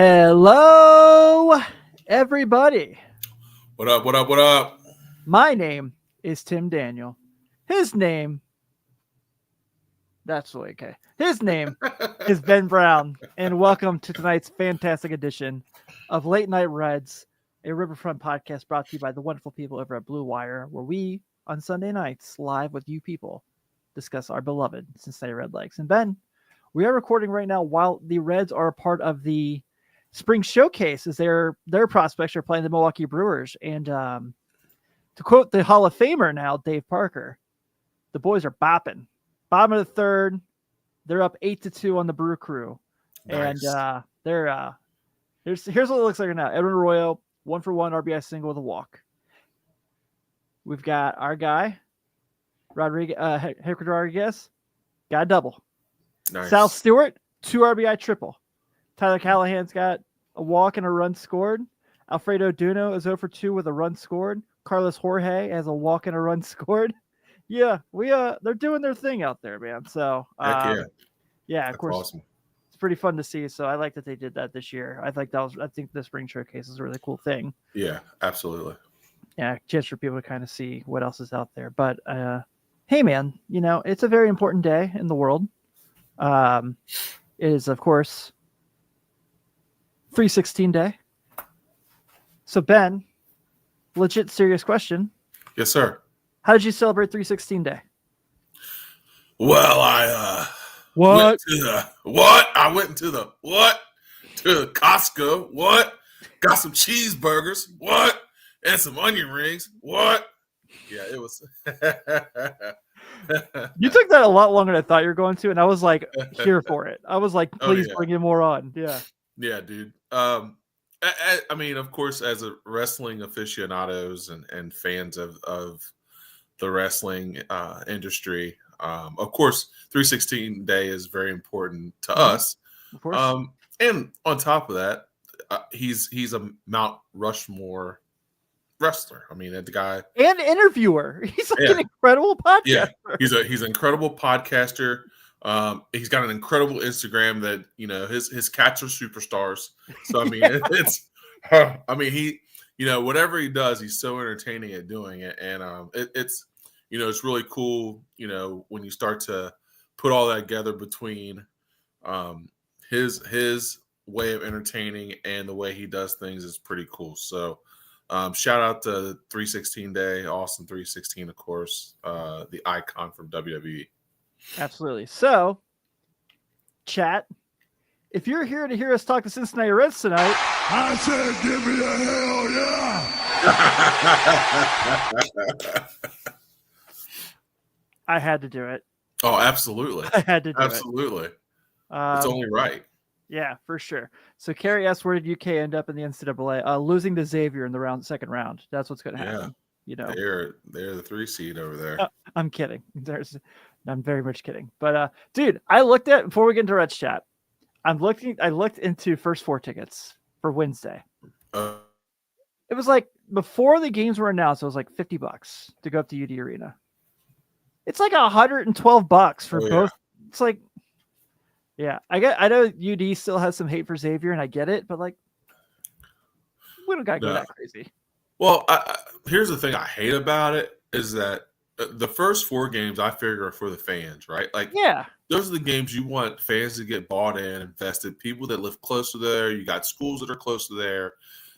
Hello, everybody. What up, what up, what up? My name is Tim Daniel. His name, that's okay. His name is Ben Brown, and welcome to tonight's fantastic edition of Late Night Reds, a Riverfront podcast brought to you by the wonderful people over at Blue Wire, where we, on Sunday nights, live with you people, discuss our beloved Cincinnati Red Legs. And Ben, we are recording right now while the Reds are a part of the spring showcase as their prospects are playing the Milwaukee Brewers. And to quote the Hall of Famer now, Dave Parker, the boys are bopping. Bottom of the third, they're up 8-2 on the Brew Crew. Nice. And they're here's what it looks like right now. Edwin Arroyo, 1-for-1 RBI single with a walk. We've got our guy, Hector Rodriguez, got a double. Nice. Sal Stewart, 2 RBI triple. Tyler Callahan's got a walk and a run scored. Alfredo Duno is 0-for-2 with a run scored. Carlos Jorge has a walk and a run scored. Yeah, they're doing their thing out there, man. So Heck yeah, of That's course, awesome. it's pretty fun to see. So I like that they did that this year. I think the spring showcase is a really cool thing. Yeah, absolutely. Yeah, chance for people to kind of see what else is out there. But hey, man, it's a very important day in the world. It is, of course, 316 day. So Ben, legit serious question. Yes, sir. How did you celebrate 316 day? Well, I What? I went to the Costco. What? Got some cheeseburgers. What? And some onion rings. What? Yeah, it was. You took that a lot longer than I thought you were going to, and I was like here for it. I was like, please bring in more on. Yeah. Yeah, dude. I mean, of course, as a wrestling aficionados and fans of the wrestling industry, of course, 316 Day is very important to us. Of course. And on top of that, he's a Mount Rushmore wrestler. I mean, the guy and interviewer. He's like an incredible podcaster. Yeah, he's an incredible podcaster. He's got an incredible Instagram that his cats are superstars. So I mean, he whatever he does, he's so entertaining at doing it, and it's really cool. When you start to put all that together between his way of entertaining and the way he does things is pretty cool. So shout out to 316 Day, Austin 316, of course, the icon from WWE. Absolutely. So, chat, if you're here to hear us talk to Cincinnati Reds tonight, I said, give me a hell yeah. I had to do it. Oh, absolutely. I had to do absolutely. it. It's only right. Yeah, for sure. So, Carrie S., where did UK end up in the NCAA? Losing to Xavier in the second round. That's what's going to happen. They're the 3 seed over there. I'm kidding. I'm very much kidding. But dude, I looked at before we get into Reds chat. I looked into first 4 tickets for Wednesday. It was like before the games were announced, it was like $50 to go up to UD Arena. It's like $112 for both. It's like, yeah, I know UD still has some hate for Xavier, and I get it, but like, we don't gotta go that crazy. Well, here's the thing I hate about it is that the first 4 games I figure are for the fans, right? Like, yeah, those are the games you want fans to get bought in, invested, people that live close to there. You got schools that are close to there.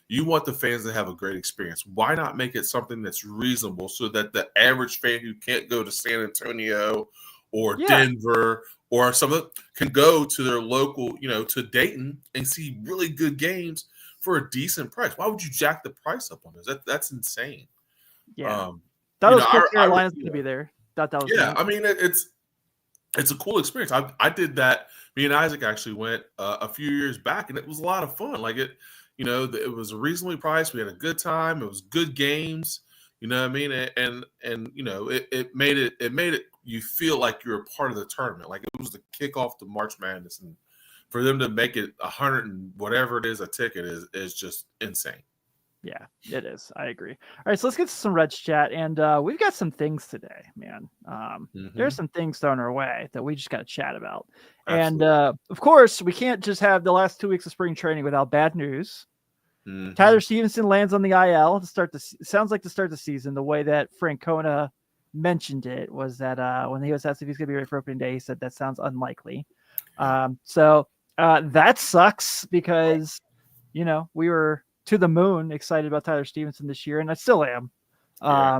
You want the fans to have a great experience. Why not make it something that's reasonable so that the average fan who can't go to San Antonio or Denver or something can go to their local, to Dayton and see really good games for a decent price? Why would you jack the price up on those? That's insane. Yeah. That was cool. Carolina's going to be there. That was nice. I mean, it's a cool experience. I did that. Me and Isaac actually went a few years back, and it was a lot of fun. Like it was reasonably priced. We had a good time. It was good games. You know what I mean? And it made it you feel like you're a part of the tournament. Like it was the kickoff to March Madness, and for them to make it 100 and whatever it is a ticket is just insane. Yeah, it is. I agree. All right, so let's get to some Reds chat, and we've got some things today, man. There's some things thrown our way that we just got to chat about, Absolutely. and of course, we can't just have the last 2 weeks of spring training without bad news. Mhm. Tyler Stevenson lands on the IL to start sounds like to start the season. The way that Francona mentioned it was that when he was asked if he's going to be ready for opening day, he said that sounds unlikely. Yeah. So that sucks because we were to the moon excited about Tyler Stevenson this year, and I still am. Yeah.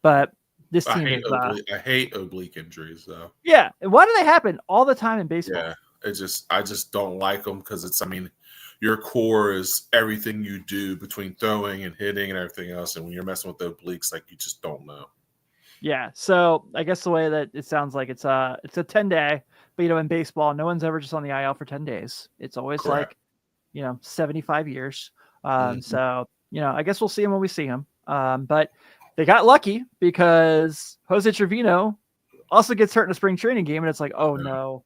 But this I team hate is I hate oblique injuries though. yeah. Why do they happen all the time in baseball? Yeah, I just don't like them because it's. I mean, your core is everything you do between throwing and hitting and everything else. And when you're messing with the obliques, like you just don't know. Yeah. So I guess the way that it sounds like it's a 10-day, but in baseball, no one's ever just on the IL for 10 days. It's always Correct. like 75 years. Mhm. So I guess we'll see him when we see him. But they got lucky because Jose Trevino also gets hurt in a spring training game, and it's like, oh Yeah. no.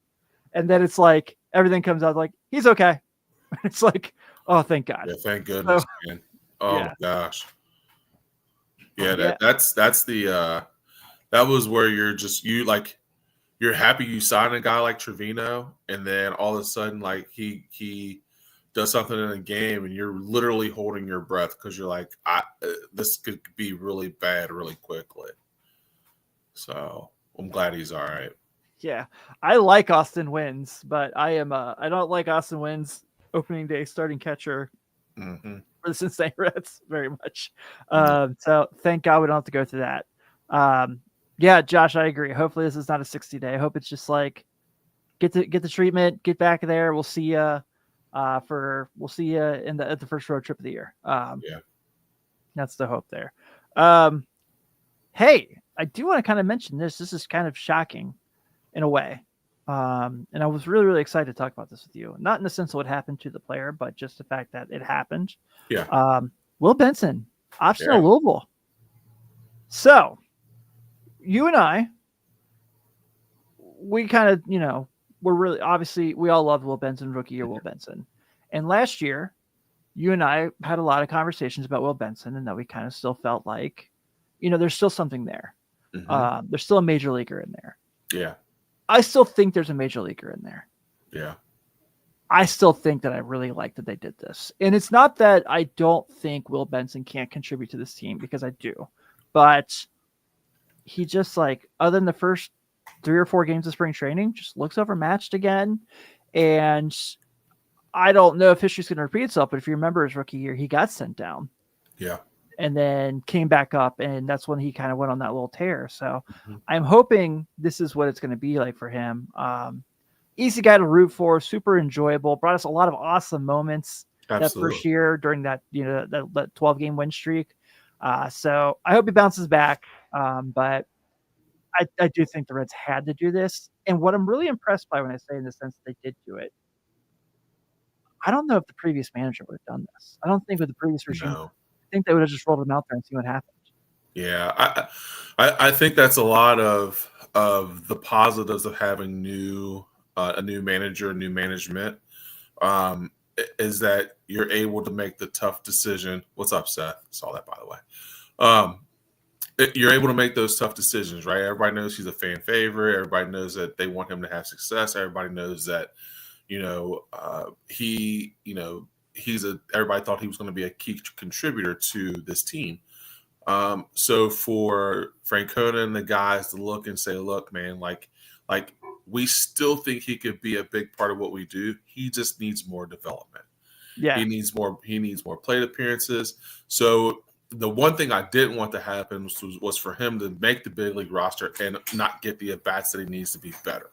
And then it's like everything comes out like he's okay. It's like, oh, thank God. Yeah, thank goodness, man. Oh yeah. my gosh. Yeah, Yeah. that's the that was where you're happy you signed a guy like Trevino, and then all of a sudden like he does something in a game, and you're literally holding your breath because you're like, this could be really bad really quickly. So I'm glad he's all right. Yeah. I like Austin Wins, but I don't like Austin Wins opening day starting catcher Mm-hmm. for the Cincinnati Reds very much. No. So thank God we don't have to go through that. Yeah, Josh, I agree. Hopefully this is not a 60-day. I hope it's just like get the treatment, get back there. We'll see you at the first road trip of the year. Yeah. That's the hope there. Hey, I do want to kind of mention this. This is kind of shocking in a way. And I was really, really excited to talk about this with you. Not in the sense of what happened to the player, but just the fact that it happened. Yeah. Will Benson, option Yeah. to Louisville. So you and I, we kind of, we're really, obviously, we all loved Will Benson, rookie year Will Benson. And last year, you and I had a lot of conversations about Will Benson, and that we kind of still felt like, there's still something there. Mm-hmm. There's still a major leaguer in there. Yeah. I still think there's a major leaguer in there. Yeah. I still think that I really like that they did this. And it's not that I don't think Will Benson can't contribute to this team, because I do. But he just, like, other than the first 3 or 4 games of spring training, just looks overmatched again. And I don't know if history's going to repeat itself, but if you remember his rookie year, he got sent down. Yeah. And then came back up, and that's when he kind of went on that little tear. So Mm-hmm. I'm hoping this is what it's going to be like for him. Easy guy to root for, super enjoyable, brought us a lot of awesome moments that first year during that, that 12-game win streak. So I hope he bounces back. But I do think the Reds had to do this. And what I'm really impressed by when I say in the sense that they did do it, I don't know if the previous manager would have done this. I don't think with the previous regime, No. I think they would have just rolled him out there and see what happened. Yeah, I think that's a lot of the positives of having a new manager, new management, is that you're able to make the tough decision. What's up, Seth? Saw that, by the way. You're able to make those tough decisions, right? Everybody knows he's a fan favorite. Everybody knows that they want him to have success. Everybody knows that, everybody thought he was going to be a key contributor to this team. So for Francona and the guys to look and say, look, man, like we still think he could be a big part of what we do. He just needs more development. Yeah. He needs more plate appearances. So the one thing I didn't want to happen was for him to make the big league roster and not get the at-bats that he needs to be better.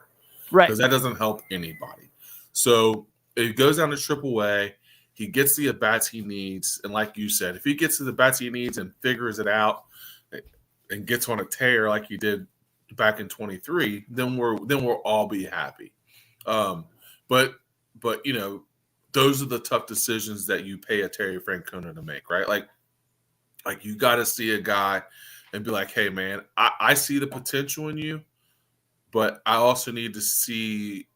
Right. Because that doesn't help anybody. So it goes down to AAA. He gets the at-bats he needs. And like you said, if he gets to the bats he needs and figures it out and gets on a tear like he did back in 23, then we'll all be happy. But those are the tough decisions that you pay a Terry Francona to make, right? Like you got to see a guy and be like, hey, man, I see the potential in you, but I also need to see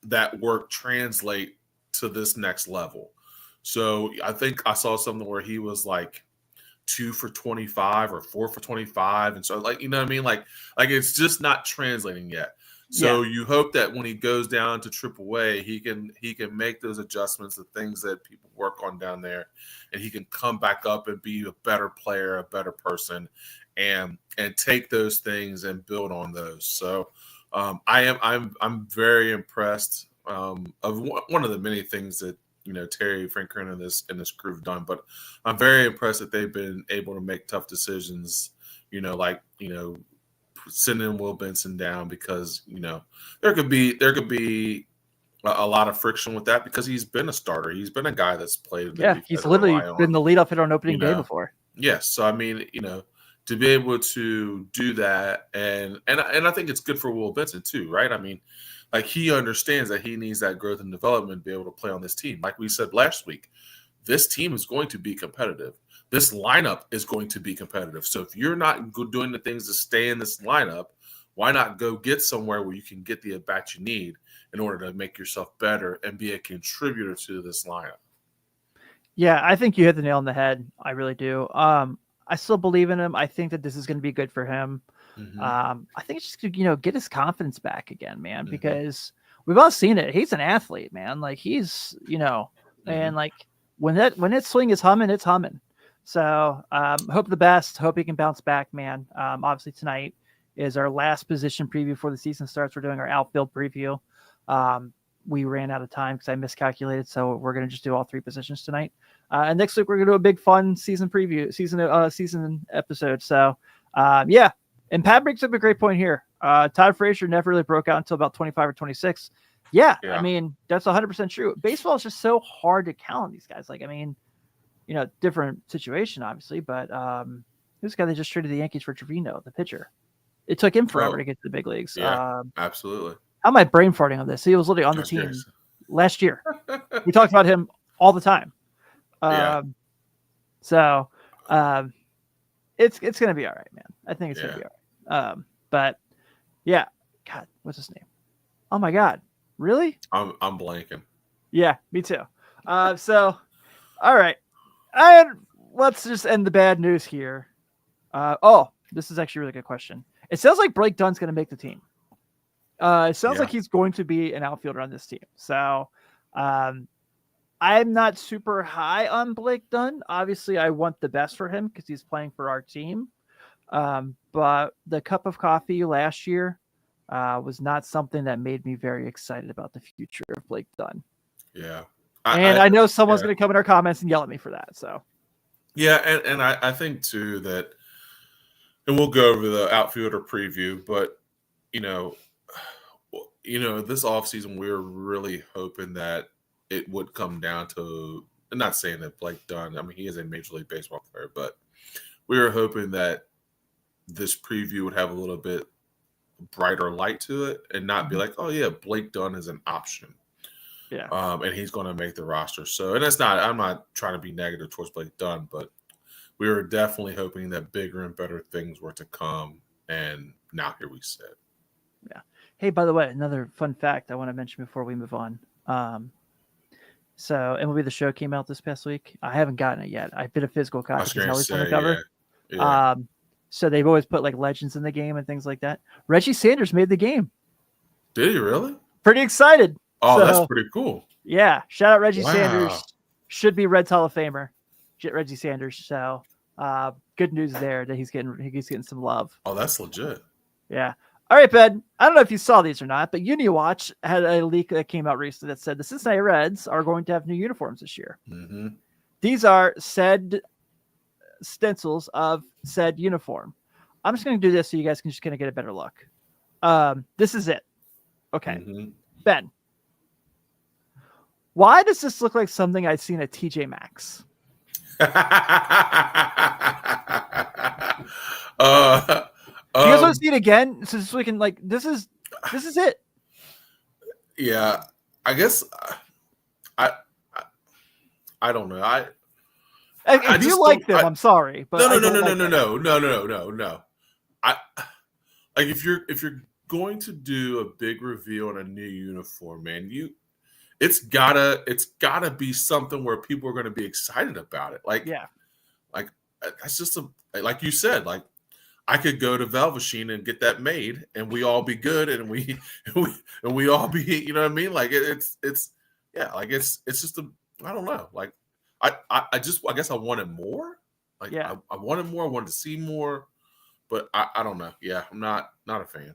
that work translate to this next level. So I think I saw something where he was like 2 for 25 or 4 for 25. And so like, you know what I mean? Like it's just not translating yet. So Yeah. you hope that when he goes down to AAA, he can make those adjustments, the things that people work on down there, and he can come back up and be a better player, a better person, and take those things and build on those. So I'm very impressed of one of the many things that Terry Franklin and this crew have done, but I'm very impressed that they've been able to make tough decisions. Like sending Will Benson down because there could be a lot of friction with that because he's been a starter. He's been a guy that's played. Yeah, he's literally been the leadoff hitter on opening day before. Yes, so I mean, to be able to do that, and I think it's good for Will Benson too, right? I mean, like he understands that he needs that growth and development to be able to play on this team. Like we said last week, this team is going to be competitive. This lineup is going to be competitive. So if you're not doing the things to stay in this lineup, why not go get somewhere where you can get the at-bat you need in order to make yourself better and be a contributor to this lineup? Yeah, I think you hit the nail on the head. I really do. I still believe in him. I think that this is going to be good for him. Mm-hmm. I think it's just get his confidence back again, man, because we've all seen it. He's an athlete, man. Like he's, and like when that swing is humming, it's humming. So hope the best. Hope he can bounce back, man. Obviously tonight is our last position preview before the season starts. We're doing our outfield preview. We ran out of time because I miscalculated, so we're going to just do all 3 positions tonight. And next week we're going to do a big fun season preview, season episode. So yeah. And Pat brings up a great point here. Todd Frazier never really broke out until about 25 or 26. Yeah. I mean, that's 100% true. Baseball is just so hard to count on these guys. Like, I mean, different situation, obviously, but this guy they just traded the Yankees for Trevino, the pitcher. It took him forever to get to the big leagues. Yeah, absolutely. How am I brain farting on this? He was literally on the team last year. We talked about him all the time. So it's going to be all right, man. I think it's going to be all right. But yeah, God, what's his name? Oh my God. Really? I'm blanking. Yeah, me too. So, all right. And let's just end the bad news here. This is actually a really good question. It sounds like Blake Dunn's going to make the team. It sounds like he's going to be an outfielder on this team. So, I'm not super high on Blake Dunn. Obviously, I want the best for him because he's playing for our team. But the cup of coffee last year was not something that made me very excited about the future of Blake Dunn. Yeah. I know someone's going to come in our comments and yell at me for that. So, yeah. And I think too that, and we'll go over the outfielder preview, but this offseason, we were really hoping that it would come down to, I'm not saying that Blake Dunn, I mean, he is a Major League Baseball player, but we were hoping that this preview would have a little bit brighter light to it and not be like, oh yeah, Blake Dunn is an option. Yeah. And he's going to make the roster. So, and I'm not trying to be negative towards Blake Dunn, but we were definitely hoping that bigger and better things were to come. And now here we sit. Yeah. Hey, by the way, another fun fact I want to mention before we move on. So MLB The Show came out this past week. I haven't gotten it yet. I've been a physical copy because always on the cover. Yeah. So they've always put like legends in the game and things like that. Reggie Sanders made the game. Did he really? Pretty excited. Oh, that's pretty cool. Yeah. Shout out Reggie Sanders. Should be Reds Hall of Famer. Reggie Sanders. So good news there that he's getting some love. Oh, that's legit. Yeah. All right, Ben. I don't know if you saw these or not, but UniWatch had a leak that came out recently that said the Cincinnati Reds are going to have new uniforms this year. Mm-hmm. These are said stencils of said uniform. I'm just going to do this so you guys can just kind of get a better look. This is it. Okay. Mm-hmm. Ben, why does this look like something I've seen at TJ Maxx? Do you guys want to see it again? So we can this is it. Yeah, I guess I don't know. If you like them, I'm sorry, but no. I if you're going to do a big reveal on a new uniform, man, it's gotta be something where people are going to be excited about it. Like that's just like you said, like I could go to Velveteen and get that made, and we all be good, and we all be, you know what I mean? Like it's just I don't know. Like I guess I wanted more. Like I wanted more. I wanted to see more, but I don't know. Yeah, I'm not a fan.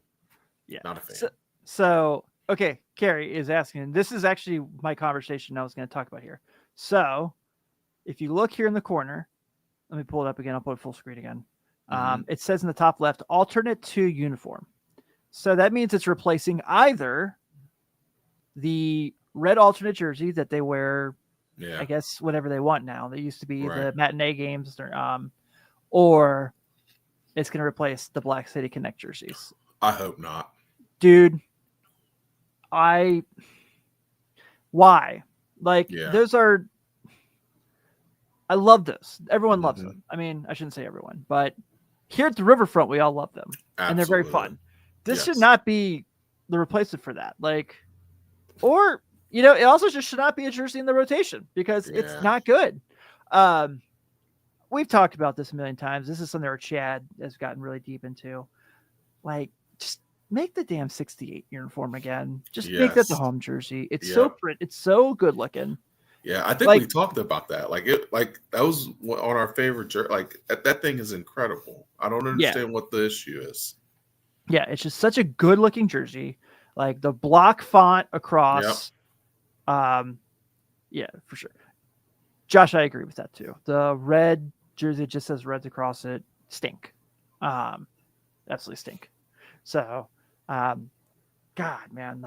Yeah, not a fan. So okay, Carrie is asking. This is actually my conversation I was going to talk about here. So if you look here in the corner, let me pull it up again. I'll put it full screen again. It says in the top left, alternate to uniform. So that means it's replacing either the red alternate jersey that they wear, I guess, whatever they want now. They used to be the matinee games, or it's going to replace the Black City Connect jerseys. I hope not. Dude, why? Like, those are... I love those. Everyone loves them. I mean, I shouldn't say everyone, but here at the Riverfront, we all love them. Absolutely. And they're very fun. This should not be the replacement for that. Like, or, it also just should not be a jersey in the rotation because it's not good. We've talked about this a million times. This is something where Chad has gotten really deep into. Like, just make the damn 68 uniform again. Just make that the home jersey. It's so it's so good looking. Yeah, I think we talked about that. Like that was on our favorite jersey. Like that thing is incredible. I don't understand what the issue is. Yeah, it's just such a good looking jersey. Like the block font across. Yeah, for sure. Josh, I agree with that too. The red jersey just says Reds across it. Stink. Absolutely stink. So, God, man,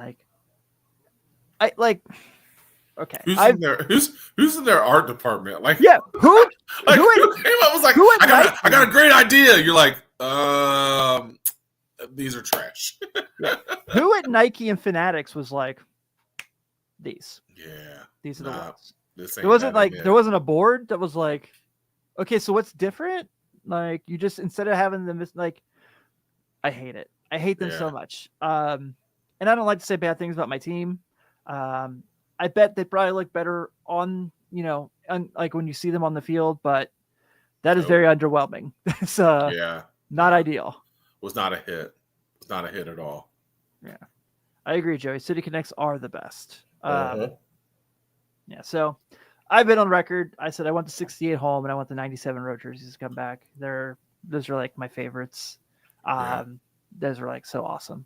okay. Who's in their art department? Like, who? Like, who was like, I got a great idea. You're like, these are trash. Who at Nike and Fanatics was like, these? Yeah, these are the ones. There wasn't a board that was like, okay, so what's different? Like, you just, instead of having them, like, I hate it. I hate them so much. And I don't like to say bad things about my team. I bet they probably look better on, like when you see them on the field, but that is very underwhelming. It's not ideal. Was not a hit. Was not a hit at all. Yeah. I agree, Joey. City Connects are the best. Yeah, so I've been on record. I said I want the 68 home and I want the 97 road jerseys to come back. Those are like my favorites. Those are like so awesome.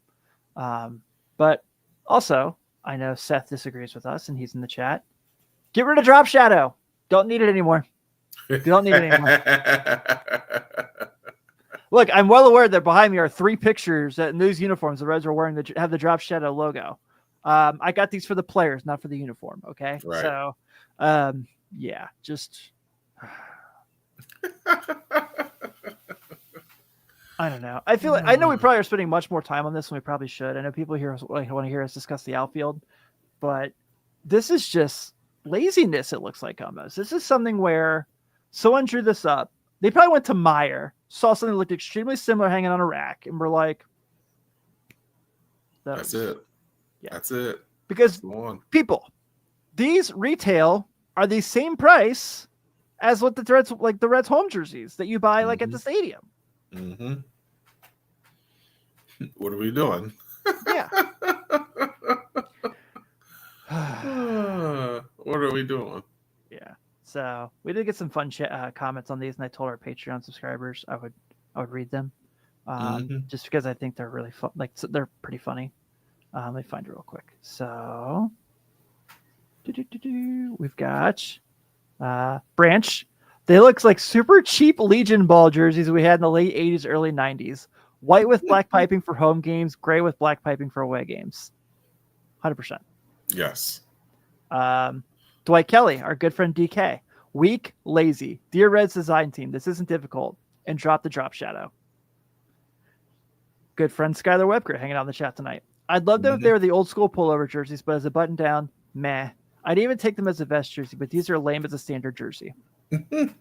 But also, I know Seth disagrees with us and he's in the chat. Get rid of Drop Shadow. Don't need it anymore. Don't need it anymore. Look, I'm well aware that behind me are 3 pictures in those uniforms the Reds are wearing that have the Drop Shadow logo. I got these for the players, not for the uniform. Okay. Right. So, yeah, just, I don't know. I feel like, I know we probably are spending much more time on this than we probably should. I know people here want to hear us discuss the outfield, but this is just laziness. It looks like almost. This is something where someone drew this up. They probably went to Meijer, saw something that looked extremely similar hanging on a rack, and were like, that's it. Yeah. That's it. Because people, these retail are the same price as what the Reds, like the Reds home jerseys that you buy like at the stadium. Mm-hmm. What are we doing? Yeah. What are we doing? Yeah. So we did get some fun comments on these, and I told our Patreon subscribers I would read them, just because I think they're really fun. Like, they're pretty funny. Let me find it real quick. So, we've got Branch. They look like super cheap Legion ball jerseys we had in the late 80s, early 90s. White with black piping for home games, gray with black piping for away games. 100%. Yes. Dwight Kelly, our good friend DK. Weak, lazy. Dear Reds design team, this isn't difficult. And drop the Drop Shadow. Good friend Skylar Webker hanging out in the chat tonight. I'd love them if they were the old school pullover jerseys, but as a button down, meh. I'd even take them as a vest jersey, but these are lame as a standard jersey. And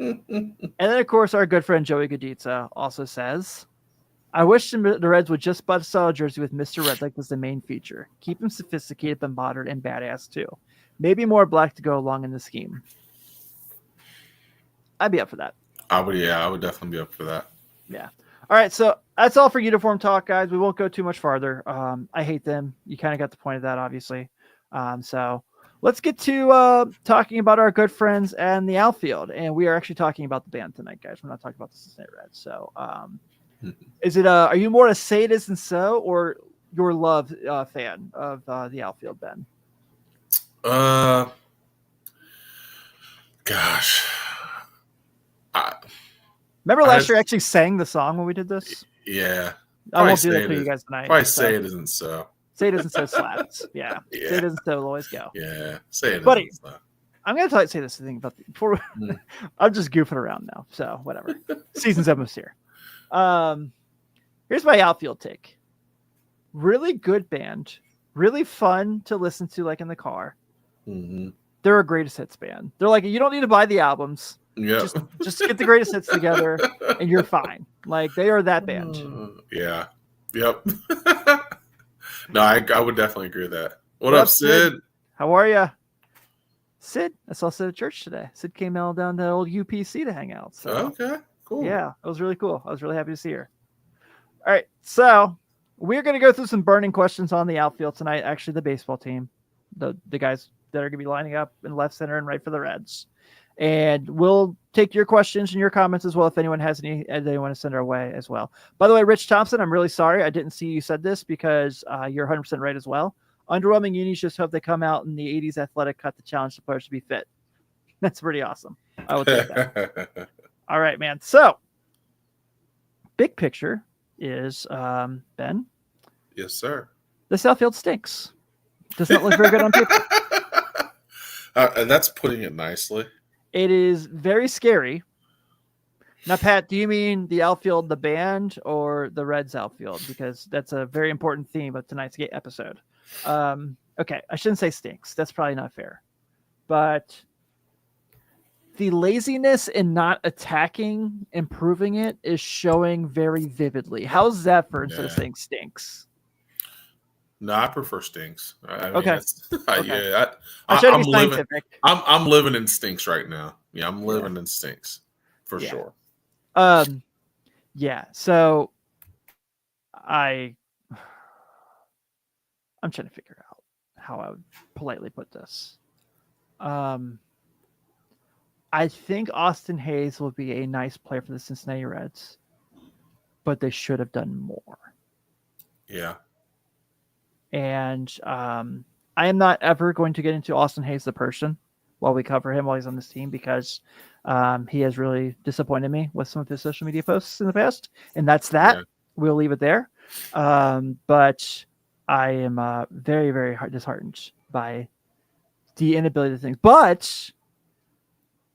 then, of course, our good friend Joey Goditza also says, I wish the Reds would just bust a jersey with Mr. Red like was the main feature. Keep him sophisticated but modern and badass too. maybe more black to go along in the scheme. I'd be up for that. I would definitely be up for that. Yeah. All right, so that's all for uniform talk, guys. We won't go too much farther. I hate them. You kind of got the point of that, obviously. So let's get to talking about our good friends and the outfield. And we are actually talking about the band tonight, guys. We're not talking about the Cincinnati Reds. So is it are you more a say it isn't so or your love fan of the outfield, Ben? Gosh. Remember last year I actually sang the song when we did this? Yeah. I won't do that for you guys tonight. Probably say it isn't so. Say it isn't so slaps. Yeah. Say it isn't so, always go. Yeah. Say it Buddy, isn't so. I'm going to say this thing about before I'm just goofing around now. So whatever. Season's almost here. Here's my outfield take. Really good band. Really fun to listen to like in the car. Mm-hmm. They're a greatest hits band. They're like, you don't need to buy the albums. Yeah. Just get the greatest hits together and you're fine. Like they are that band. Yeah. Yep. No, I would definitely agree with that. What up, Sid? How are you? Sid, I saw Sid at church today. Sid came out down to old UPC to hang out. So okay, cool. Yeah, it was really cool. I was really happy to see her. All right, so we're going to go through some burning questions on the outfield tonight. Actually, the baseball team, the guys that are going to be lining up in left, center, and right for the Reds. And we'll take your questions and your comments as well if anyone has any they want to send our way as well. By the way, Rich Thompson, I'm really sorry I didn't see you said this because you're 100% right as well. Underwhelming unis just hope they come out in the 80s athletic cut to challenge the players to be fit. That's pretty awesome. I will take that. All right, man. So, big picture is Ben. Yes, sir. This outfield stinks. Does not look very good on paper. And that's putting it nicely. It is very scary. Now, Pat, do you mean the outfield, the band, or the Reds outfield? Because that's a very important theme of tonight's episode. Okay, I shouldn't say stinks. That's probably not fair. But the laziness in not attacking, improving it, is showing very vividly. How's that for instead of saying stinks? No, I prefer stinks. I mean, okay. Yeah, I'm living in stinks right now. Yeah, I'm living in stinks for sure. Yeah. So I'm trying to figure out how I would politely put this. I think Austin Hayes will be a nice player for the Cincinnati Reds, but they should have done more. Yeah. And I am not ever going to get into Austin Hayes the person while we cover him while he's on this team because he has really disappointed me with some of his social media posts in the past. And that's that. Yeah. We'll leave it there. But I am very, very disheartened by the inability to think. But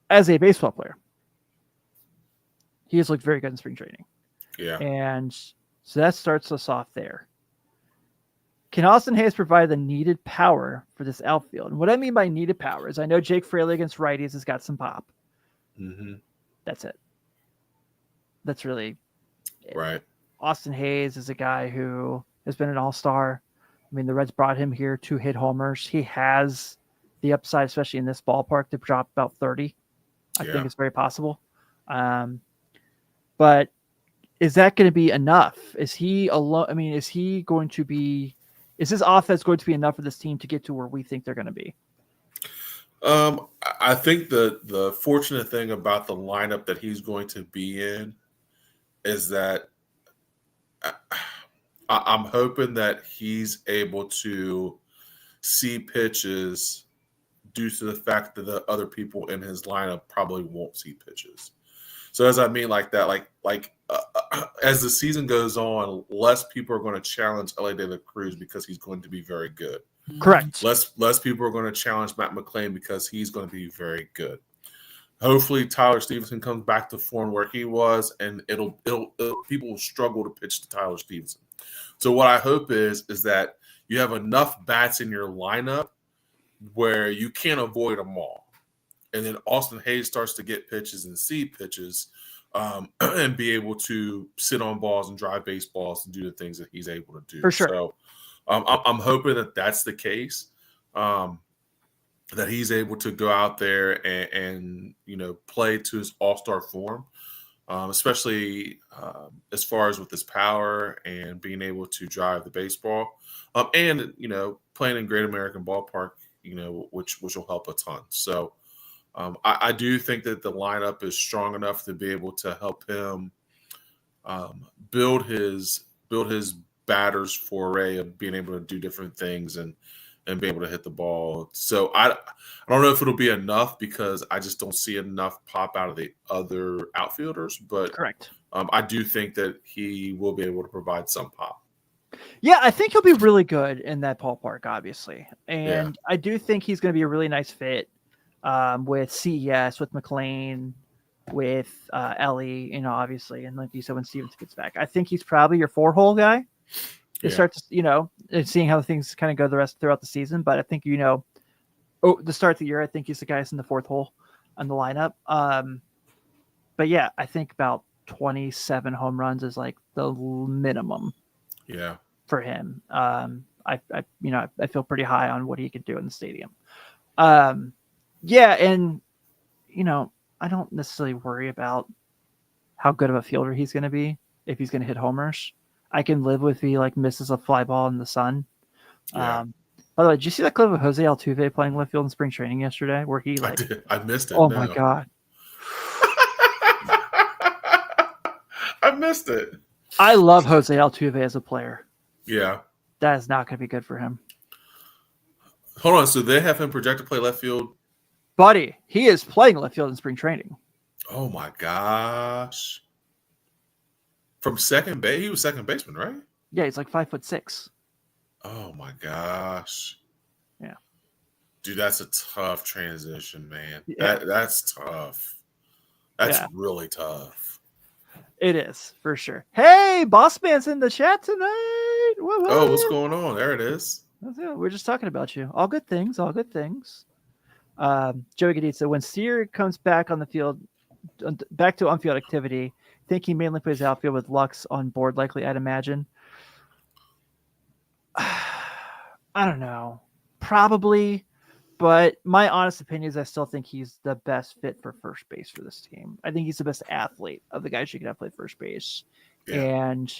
as a baseball player, he has looked very good in spring training. Yeah. And so that starts us off there. Can Austin Hayes provide the needed power for this outfield? And what I mean by needed power is I know Jake Fraley against righties has got some pop. Mm-hmm. That's it. That's really it. Right. Austin Hayes is a guy who has been an all-star. I mean, the Reds brought him here to hit homers. He has the upside, especially in this ballpark, to drop about 30. I think it's very possible. But is that going to be enough? Is he alone? I mean, is his offense going to be enough for this team to get to where we think they're going to be? I think the fortunate thing about the lineup that he's going to be in is that I'm hoping that he's able to see pitches due to the fact that the other people in his lineup probably won't see pitches. So as I mean like that, as the season goes on, less people are going to challenge LA De La Cruz because he's going to be very good. Correct. Less people are going to challenge Matt McClain because he's going to be very good. Hopefully Tyler Stevenson comes back to form where he was, and it'll people will struggle to pitch to Tyler Stevenson. So what I hope is that you have enough bats in your lineup where you can't avoid them all. And then Austin Hayes starts to get pitches and see pitches and be able to sit on balls and drive baseballs and do the things that he's able to do. For sure. So I'm hoping that that's the case. that he's able to go out there and play to his all-star form, especially as far as with his power and being able to drive the baseball, and playing in Great American Ballpark, which will help a ton. So I do think that the lineup is strong enough to be able to help him build his batter's foray of being able to do different things and be able to hit the ball. So I don't know if it'll be enough because I just don't see enough pop out of the other outfielders. But Correct. I do think that he will be able to provide some pop. Yeah, I think he'll be really good in that ballpark, obviously. And Yeah. I do think he's going to be a really nice fit with CES, with McLean, with Ellie, obviously. And like you said, when Stevens gets back, I think he's probably your 4-hole guy. It starts, and seeing how things kind of go throughout the season. But I think, the start of the year, I think he's the guy in the 4th hole on the lineup. But yeah, I think about 27 home runs is like the minimum. Yeah. For him. I feel pretty high on what he could do in the stadium. Yeah. And, I don't necessarily worry about how good of a fielder he's going to be if he's going to hit homers. I can live with he misses a fly ball in the sun. Yeah. By the way, did you see that clip of Jose Altuve playing left field in spring training yesterday where he I did. I missed it. Oh my God. I missed it. I love Jose Altuve as a player. Yeah. That is not going to be good for him. Hold on. So they have him projected to play left field? Buddy, he is playing left field in spring training. Oh my gosh. From second base? He was second baseman, right? Yeah, he's like 5'6". Oh my gosh. Yeah. Dude, that's a tough transition, man. Yeah. That's tough. That's Yeah. really tough. It is, for sure. Hey, Boss Man's in the chat tonight. Woo-hoo. Oh, what's going on? There it is. We're just talking about you. All good things, all good things. Joey Gadid said, when Steer comes back on the field, back to on-field activity, think he mainly plays outfield with Lux on board, likely, I'd imagine. I don't know. Probably. But my honest opinion is I still think he's the best fit for first base for this team. I think he's the best athlete of the guys you could have play first base. Yeah. And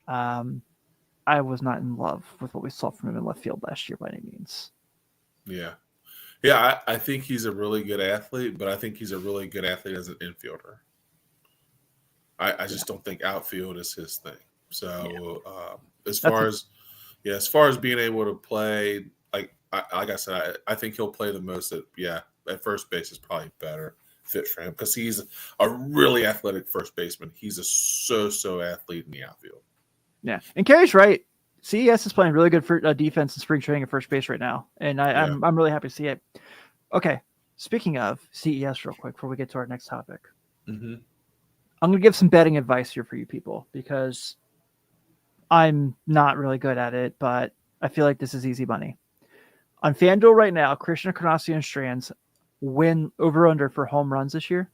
I was not in love with what we saw from him in left field last year by any means. Yeah. Yeah, I think he's a really good athlete, but I think he's a really good athlete as an infielder. I just don't think outfield is his thing. So as far as being able to play, like I said, I think he'll play the most at first base is probably better fit for him because he's a really athletic first baseman. He's a so athlete in the outfield. Yeah, and Kerry's right. CES is playing really good for defense in spring training at first base right now, and I'm really happy to see it. Okay, speaking of CES, real quick before we get to our next topic, I'm going to give some betting advice here for you people because I'm not really good at it, but I feel like this is easy money. On FanDuel right now, Christian Encarnacion Strand's win over under for home runs this year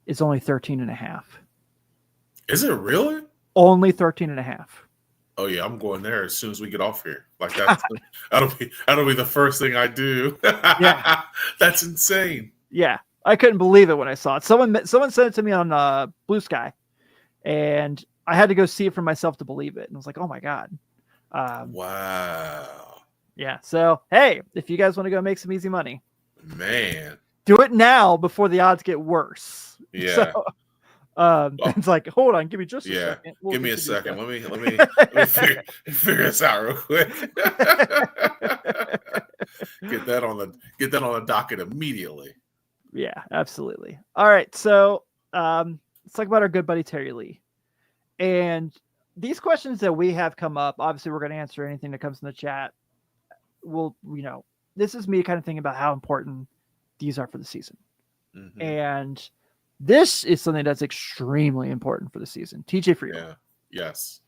is only 13.5. Is it really? Only 13.5. Oh yeah, I'm going there as soon as we get off here. Like that'll be the first thing I do. Yeah, that's insane. Yeah, I couldn't believe it when I saw it. Someone sent it to me on Blue Sky, and I had to go see it for myself to believe it. And I was like, oh my God. Wow. Yeah. So hey, if you guys want to go make some easy money, man, do it now before the odds get worse. Yeah. So, it's like, hold on, give me just a second. Give me a second. Let me figure this out real quick. Get that on the docket immediately. Yeah, absolutely. All right, so let's talk about our good buddy Terry Lee. And these questions that we have come up, obviously we're going to answer anything that comes in the chat. This is me kind of thinking about how important these are for the season. Mm-hmm. And this is something that's extremely important for the season. TJ Freeman. Yeah. Yes.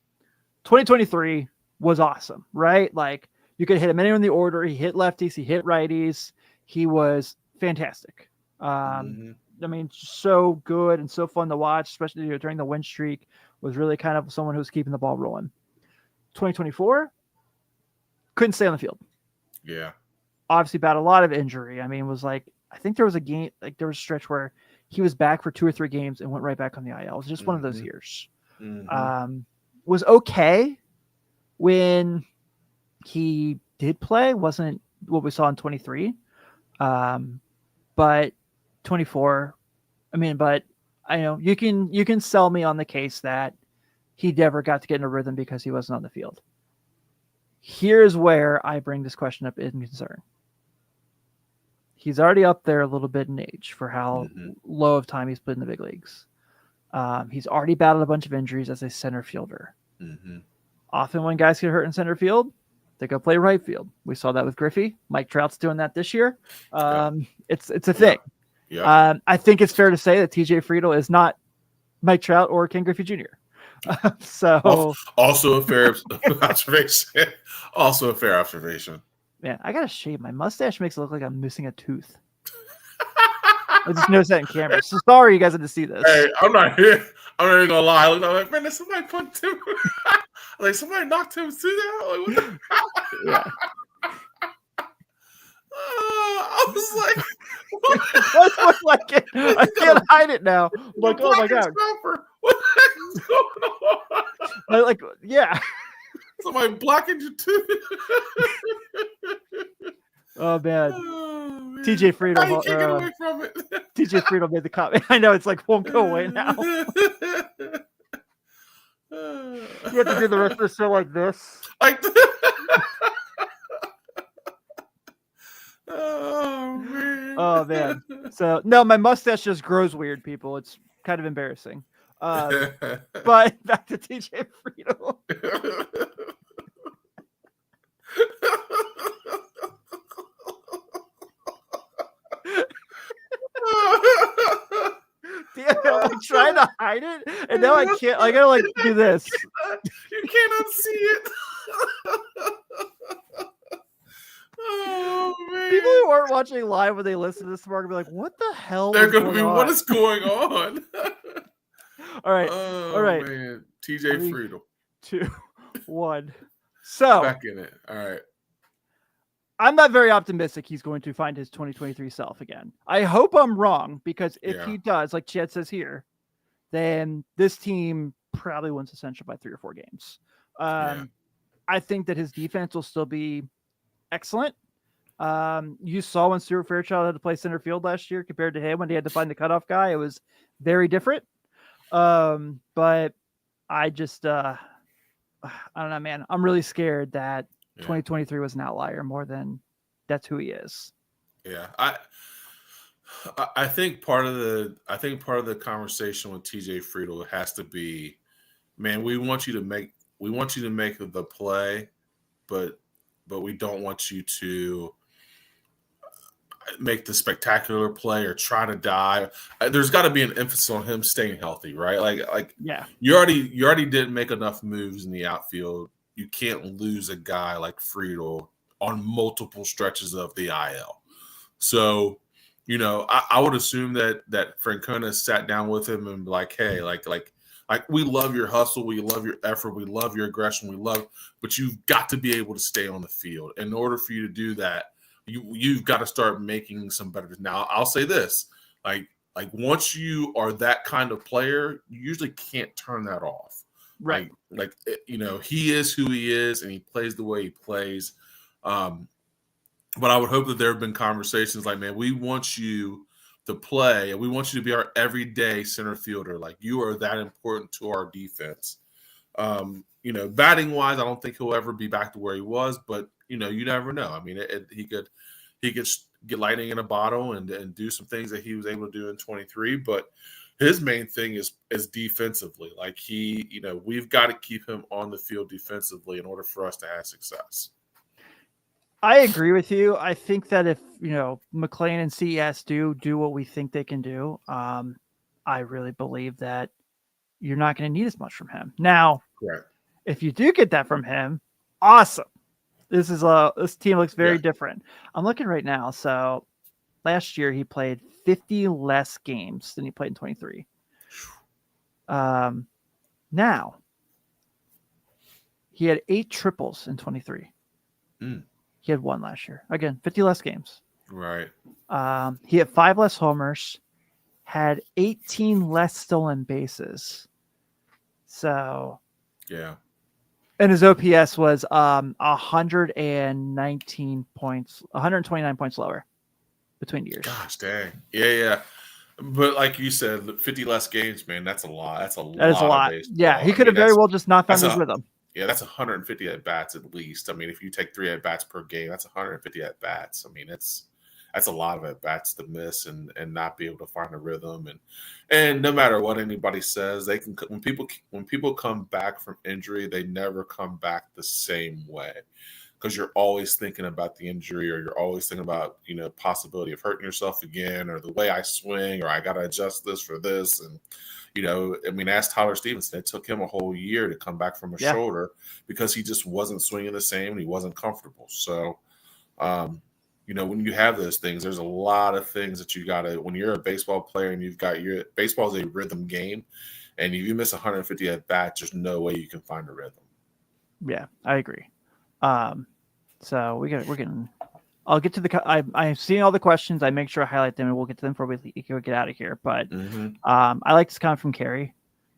2023 was awesome, right? Like you could hit him anywhere in the order. He hit lefties. He hit righties. He was fantastic. I mean, so good and so fun to watch, especially during the win streak. Was really kind of someone who was keeping the ball rolling. 2024 couldn't stay on the field. Yeah. obviously battled a lot of injury. I mean, it was like, I think there was a game, like there was a stretch where he was back for 2 or 3 games and went right back on the IL. It was just one of those years. Was okay when he did play, wasn't what we saw in 23. But 24, but I know you can sell me on the case that he never got to get in a rhythm because he wasn't on the field. Here's where I bring this question up in concern. He's already up there a little bit in age for how low of time he's played in the big leagues. He's already battled a bunch of injuries as a center fielder. Often when guys get hurt in center field, they go play right field. We saw that with Griffey. Mike Trout's doing that this year. It's a thing. I think it's fair to say that TJ Friedel is not Mike Trout or Ken Griffey Jr. So also a fair observation. Also a fair observation. Man, I gotta shave. My mustache makes it look like I'm missing a tooth. I just noticed that in camera. So sorry you guys had to see this. Hey, I'm not here. I'm not even gonna lie. I'm like, man, did somebody put two? Like somebody knocked him through that? Like, what the? Yeah. I was like, what? It does look like it. I can't hide it now. I'm like, oh my god. What the heck is going on? Like, yeah. Somebody blackened your tooth. Oh man. Oh, TJ Friedel. How you can't get away from it. TJ Friedel made the comment. I know it's like won't go away now. You have to do the rest of the show like this. Like oh man. Oh man. So no, my mustache just grows weird, people. It's kind of embarrassing. But back to TJ Friedel. Damn, I'm trying to hide it, and now I can't. I gotta like do this. You can't unsee it. Oh man! People who aren't watching live when they listen to this are gonna be like, "What the hell?" They're gonna be, "What is going on?" All right, oh, all right. Man. TJ Friedel. 2, 1. So back in it. All right. I'm not very optimistic he's going to find his 2023 self again. I hope I'm wrong, because if he does, like Chad says here, then this team probably wins Essential by 3 or 4 games. I think that his defense will still be excellent. You saw when Stuart Fairchild had to play center field last year compared to him when he had to find the cutoff guy. It was very different. But I just, I don't know, man. I'm really scared that 2023 was an outlier more than that's who he is. Yeah. I think part of the conversation with TJ Friedel has to be, man, we want you to make the play, but we don't want you to make the spectacular play or try to die. There's got to be an emphasis on him staying healthy, right? Like you already didn't make enough moves in the outfield. You can't lose a guy like Friedel on multiple stretches of the IL. So, I would assume that Francona sat down with him and be like, hey, like we love your hustle, we love your effort, we love your aggression, but you've got to be able to stay on the field. In order for you to do that, you've got to start making some better. Now, I'll say this, like once you are that kind of player, you usually can't turn that off. Right. Like he is who he is and he plays the way he plays. But I would hope that there have been conversations like, man, we want you to play and we want you to be our everyday center fielder. Like, you are that important to our defense. Batting wise, I don't think he'll ever be back to where he was, but you never know. I mean, he could get lightning in a bottle and do some things that he was able to do in 23, but his main thing is defensively. Like we've got to keep him on the field defensively in order for us to have success. I agree with you. I think that if, McLean and CES do what we think they can do, I really believe that you're not going to need as much from him. Now, correct. If you do get that from him, awesome. This team looks very different. I'm looking right now. So last year he played 50 less games than he played in 23. Now he had 8 triples in 23. He had 1 last year. Again, 50 less games. Right. He had 5 less homers, had 18 less stolen bases. So, Yeah. and his OPS was 119 points, 129 points lower between years. Gosh dang. Yeah. But like you said, 50 less games, man, that's a lot. That's a That is a lot of lot. baseball. Yeah, he I could mean, have very well just not found that's his a- rhythm. Yeah, that's 150 at bats at least. I mean, if you take 3 at bats per game, that's 150 at bats. I mean, that's a lot of at bats to miss and not be able to find a rhythm. And no matter what anybody says, they can when people come back from injury, they never come back the same way because you're always thinking about the injury, or you're always thinking about possibility of hurting yourself again, or the way I swing, or I got to adjust this for this. And I mean, ask Tyler Stevenson. It took him a whole year to come back from a shoulder because he just wasn't swinging the same and he wasn't comfortable. So, when you have those things, there's a lot of things that you got to, when you're a baseball player and you've got baseball is a rhythm game. And if you miss 150 at bats, there's no way you can find a rhythm. Yeah, I agree. So we're getting, I'll get to I've seen all the questions. I make sure I highlight them and we'll get to them before we get out of here. But I like this comment from Carrie.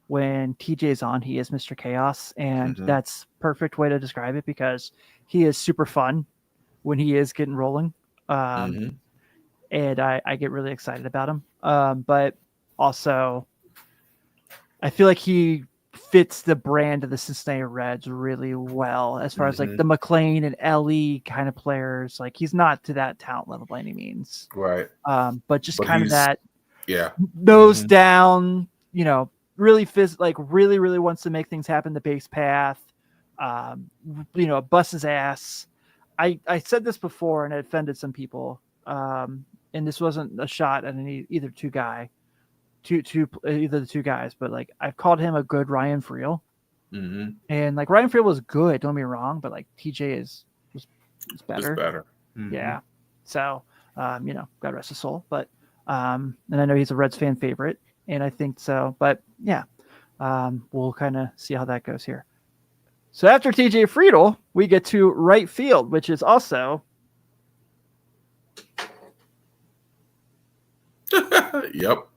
When TJ is on, he is Mr. Chaos. And that's perfect way to describe it because he is super fun when he is getting rolling. And I get really excited about him. But also, I feel like he fits the brand of the Cincinnati Reds really well as far as like the McLean and Ellie kind of players. Like he's not to that talent level by any means. Right. But kind of that nose down, really really, really wants to make things happen the base path. Busts his ass. I said this before and it offended some people. And this wasn't a shot at either either the two guys, but like I've called him a good Ryan Friel, and like Ryan Friel was good. Don't get me wrong, but like TJ was better. It's better. Yeah. So, God rest his soul. But and I know he's a Reds fan favorite, and I think so. But yeah, we'll kind of see how that goes here. So after TJ Friedel, we get to right field, which is also. Yep.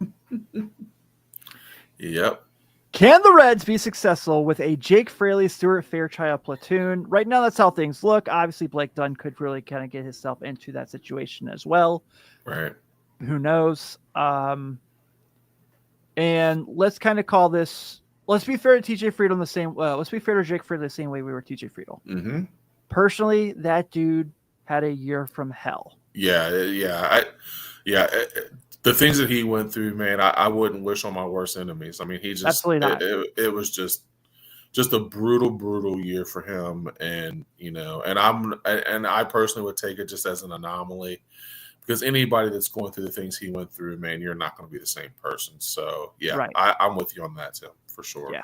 Can the Reds be successful with a Jake Fraley, Stuart Fairchild platoon? Right now, that's how things look. Obviously, Blake Dunn could really kind of get himself into that situation as well. Right. Who knows? And let's kind of call this. Let's be fair to TJ Friedel let's be fair to Jake Fraley the same way we were TJ Friedel. Personally, that dude had a year from hell. Yeah. The things that he went through, man, I wouldn't wish on my worst enemies. I mean, he just absolutely not. It was just a brutal year for him, and and I personally would take it just as an anomaly because anybody that's going through the things he went through, man, you're not going to be the same person. So yeah, right. I'm with you on that too, for sure.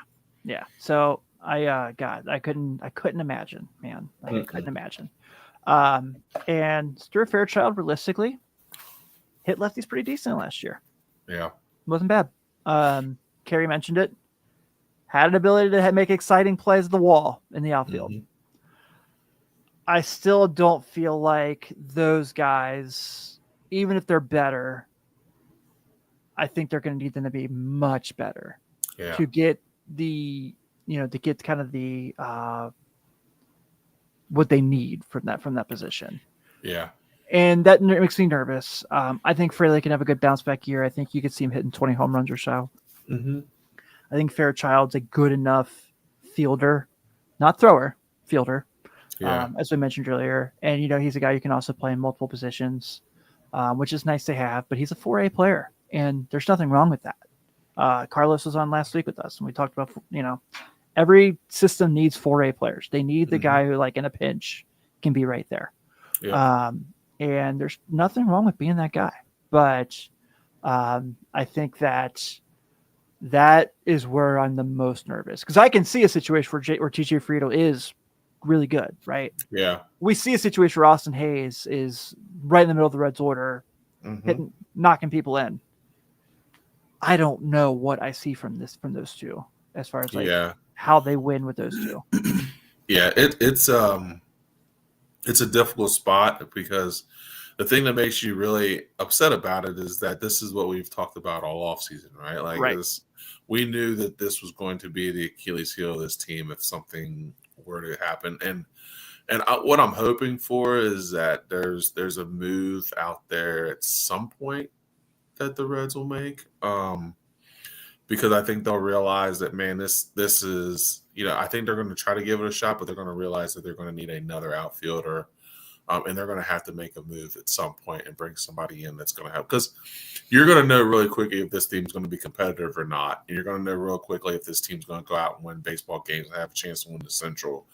Yeah. So I couldn't imagine, man. I couldn't imagine. And Stuart Fairchild, realistically, hit lefties pretty decent last year. Yeah. Wasn't bad. Carrie mentioned it. Had an ability to make exciting plays at the wall in the outfield. I still don't feel like those guys, even if they're better, I think they're going to need them to be much better to get kind of the what they need from that position. Yeah. And that makes me nervous. I think Fraley can have a good bounce back year. I think you could see him hitting 20 home runs or so. I think Fairchild's a good enough fielder, not thrower, fielder, as we mentioned earlier. And, he's a guy you can also play in multiple positions, which is nice to have. But he's a 4A player, and there's nothing wrong with that. Carlos was on last week with us, and we talked about, every system needs 4A players. They need the guy who, like, in a pinch can be right there. Yeah. And there's nothing wrong with being that guy. But I think that is where I'm the most nervous. Because I can see a situation where TJ Friedel is really good, right? Yeah. We see a situation where Austin Hayes is right in the middle of the Reds order, knocking people in. I don't know what I see from those two as far as how they win with those two. Yeah, it's a difficult spot because the thing that makes you really upset about it is that this is what we've talked about all offseason, right? Like Right. we knew that this was going to be the Achilles heel of this team if something were to happen. What I'm hoping for is that there's a move out there at some point that the Reds will make. Because I think they'll realize that, man, this is, I think they're going to try to give it a shot, but they're going to realize that they're going to need another outfielder, and they're going to have to make a move at some point and bring somebody in that's going to help. Because you're going to know really quickly if this team's going to be competitive or not, and you're going to know real quickly if this team's going to go out and win baseball games and have a chance to win the Central.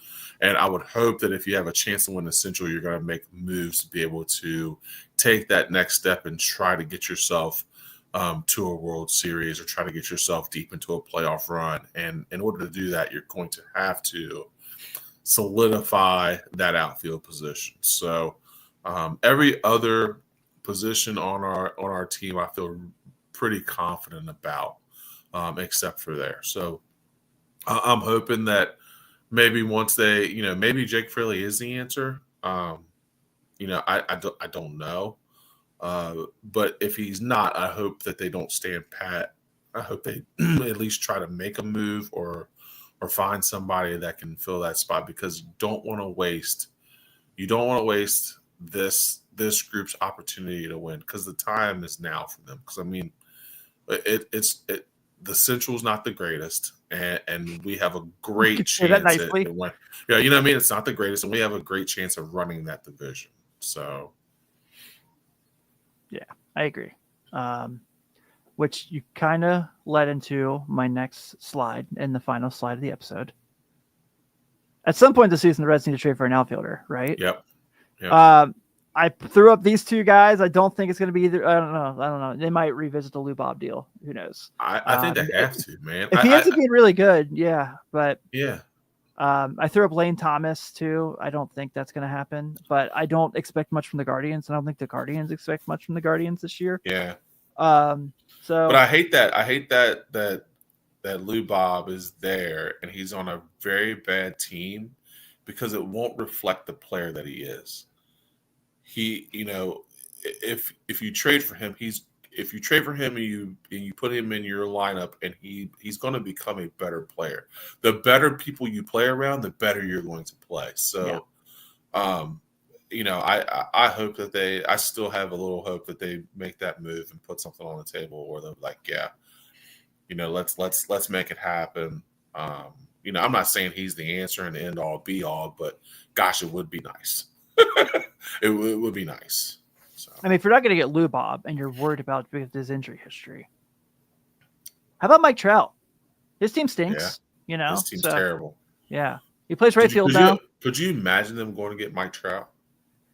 And I would hope that if you have a chance to win the Central, you're going to make moves to be able to take that next step and try to get yourself to a World Series or try to get yourself deep into a playoff run. And in order to do that, you're going to have to solidify that outfield position. So every other position on our team, I feel pretty confident about, except for there. So I'm hoping that maybe once they, maybe Jake Fraley is the answer. I don't know. But if he's not, I hope that they don't stand pat. I hope they at least try to make a move or find somebody that can fill that spot, because you don't want to waste this group's opportunity to win, because the time is now for them. Because I mean, the Central's not the greatest, and we have a great chance at win. Yeah, you know what I mean? It's not the greatest, and we have a great chance of running that division. So yeah, I agree. Which you kind of led into my next slide and the final slide of the episode. At some point this season, the Reds need to trade for an outfielder, right? Yep. I threw up these two guys. I don't think it's going to be either. I don't know. They might revisit the Lou Bob deal. Who knows? I think they have to, man. If he ends up being really good, yeah. But yeah. I threw up Lane Thomas too. I don't think that's going to happen, but I don't expect much from the Guardians. I don't think the Guardians expect much from the Guardians this year. Yeah. But I hate that Lou Bob is there and he's on a very bad team, because it won't reflect the player that he is. He, if you trade for him, and you put him in your lineup, and he's going to become a better player. The better people you play around, the better you're going to play. So, I hope that I still have a little hope that they make that move and put something on the table, or they're like, yeah, let's make it happen. I'm not saying he's the answer and the end all be all, but gosh, it would be nice. It would be nice. So. I mean, if you're not going to get Lou Bob and you're worried about his injury history, how about Mike Trout? His team stinks. Yeah. His team's terrible. Yeah, he plays right field now. Could you imagine them going to get Mike Trout?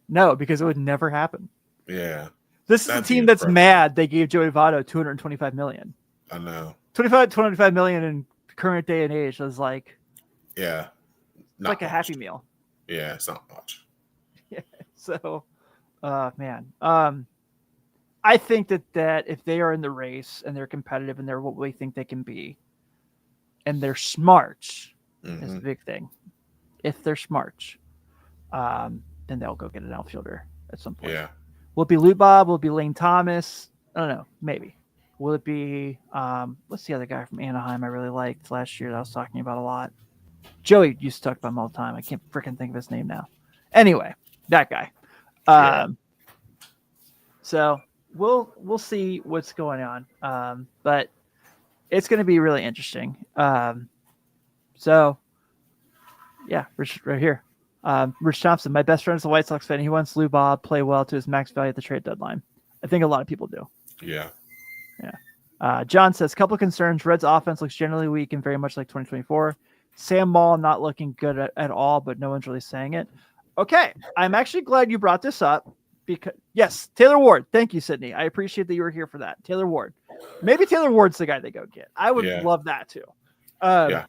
No, because it would never happen. Yeah, this is a team that's mad. They gave Joey Votto $225 million. I know. $25 million in current day and age was like, yeah, it's like a Happy Meal. Yeah, it's not much. Yeah. So, man, I think that if they are in the race and they're competitive and they're what we think they can be, and they're smart, is the big thing. If they're smart, then they'll go get an outfielder at some point. Yeah. Will it be Lou Bob? Will it be Lane Thomas? I don't know. Maybe. Will it be what's the other guy from Anaheim I really liked last year that I was talking about a lot? Joey used to talk about him all the time. I can't freaking think of his name now. Anyway, that guy. So we'll see what's going on. But it's going to be really interesting. So yeah, Rich right here. Rich Thompson, my best friend is a White Sox fan. He wants Lou Bob play well to his max value at the trade deadline. I think a lot of people do. Yeah. John says, couple of concerns. Reds offense looks generally weak and very much like 2024. Sam Ball not looking good at all, but no one's really saying it. Okay. I'm actually glad you brought this up because yes, Taylor Ward. Thank you, Sydney. I appreciate that you were here for that. Taylor Ward. Maybe Taylor Ward's the guy they go get. I would love that too. I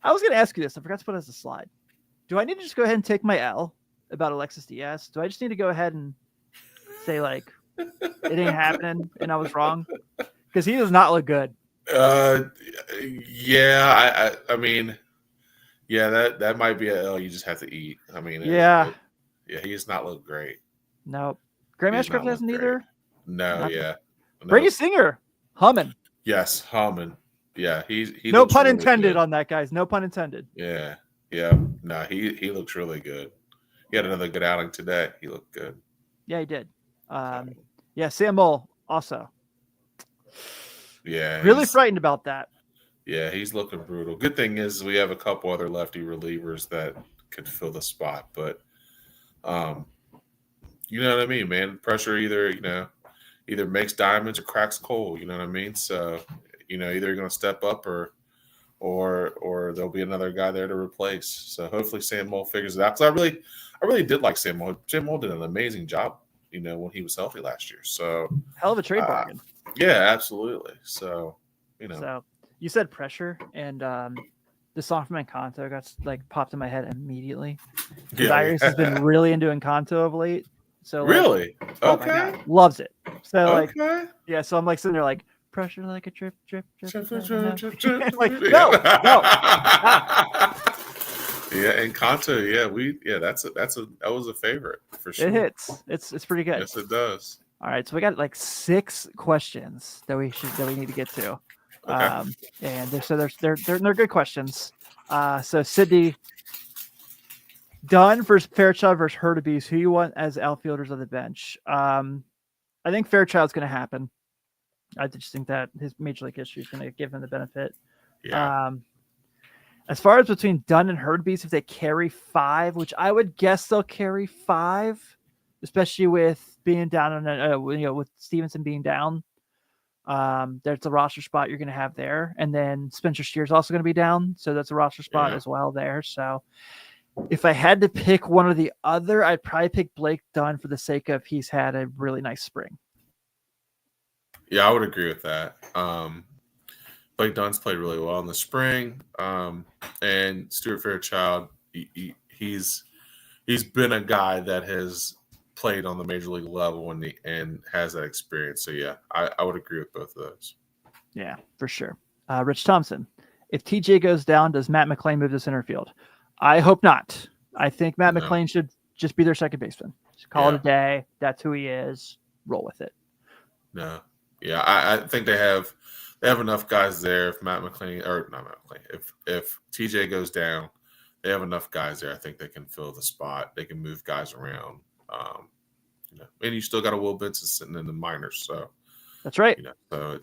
was going to ask you this. I forgot to put it as a slide. Do I need to just go ahead and take my L about Alexis Diaz? Do I just need to go ahead and say like, it ain't happening and I was wrong? Because he does not look good. I mean, that might be a L you just have to eat. I mean, Yeah, he does not look great. Nope. Graham He does not Ashcraft look hasn't great. either. No, Nothing. yeah. Brady No. Singer, humming. Yes, Harmon. Yeah, he No looks pun really intended good. on that, guys. No pun intended. Yeah, yeah. No, he looks really good. He had another good outing today. He looked good. Yeah, he did. Yeah, Sam Mole also. Yeah, Really frightened about that. he's looking brutal. Good thing is we have a couple other lefty relievers that could fill the spot, but um, you know what I mean, man. Pressure either makes diamonds or cracks coal. You know what I mean? So either you're going to step up or there'll be another guy there to replace. So hopefully Sam Mole figures it out. Because I really did like Sam Mole. Sam Mole did an amazing job, when he was healthy last year. So Hell of a trade bargain. Yeah, absolutely. So So you said pressure, and the song from Encanto got popped in my head immediately. Because Iris has been really into Encanto of late. So really, oh my God, loves it. So okay. So I'm sitting there pressure like a drip, drip, drip. Drip. No. Yeah, Encanto. Yeah, that was a favorite for sure. It hits. It's pretty good. Yes, it does. All right, so we got 6 questions that we need to get to. Okay. And they're good questions. So Sydney, Dunn versus Fairchild versus Hurtubise. Who you want as outfielders on the bench? I think Fairchild's going to happen. I just think that his major league history is going to give him the benefit. Yeah. As far as between Dunn and Hurtubise, if they carry 5, which I would guess they'll carry 5, especially with being down on with Stevenson being down. There's a roster spot you're going to have there, and then Spencer Steer's also going to be down, so that's a roster spot as well there. So if I had to pick one or the other, I'd probably pick Blake Dunn for the sake of he's had a really nice spring. Yeah, I would agree with that. Blake Dunn's played really well in the spring, and Stuart Fairchild, he's been a guy that has played on the major league level and has that experience. So yeah, I would agree with both of those. Yeah, for sure. Rich Thompson, if TJ goes down, does Matt McClain move to center field? I hope not. I think Matt McClain should just be their second baseman. Just call it a day. That's who he is. Roll with it. No. Yeah, I think they have enough guys there. If Matt McClain or not Matt McClain, if TJ goes down, they have enough guys there. I think they can fill the spot. They can move guys around. And you still got a Will Benson sitting in the minors, so that's right. So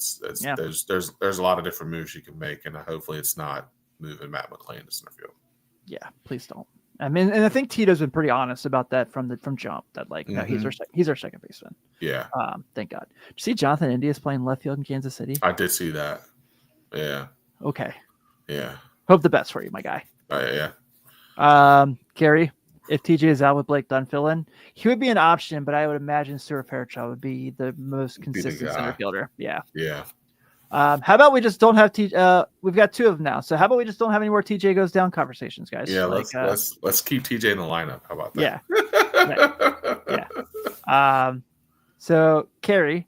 there's a lot of different moves you can make, and hopefully it's not moving Matt McClain to center field. Yeah, please don't. I mean, and I think Tito's been pretty honest about that from jump. That no, he's our second baseman. Yeah. Thank God. Did you see Jonathan India's playing left field in Kansas City? I did see that. Yeah. Okay. Yeah. Hope the best for you, my guy. Yeah. Gary, if TJ is out with Blake Dunn fill in, he would be an option, but I would imagine Stuart Fairchild would be the most consistent center fielder. Yeah. Yeah. How about we just don't have TJ? We've got 2 of them now. So how about we just don't have any more TJ goes down conversations, guys? Yeah, let's keep TJ in the lineup. How about that? Yeah. So Carrie,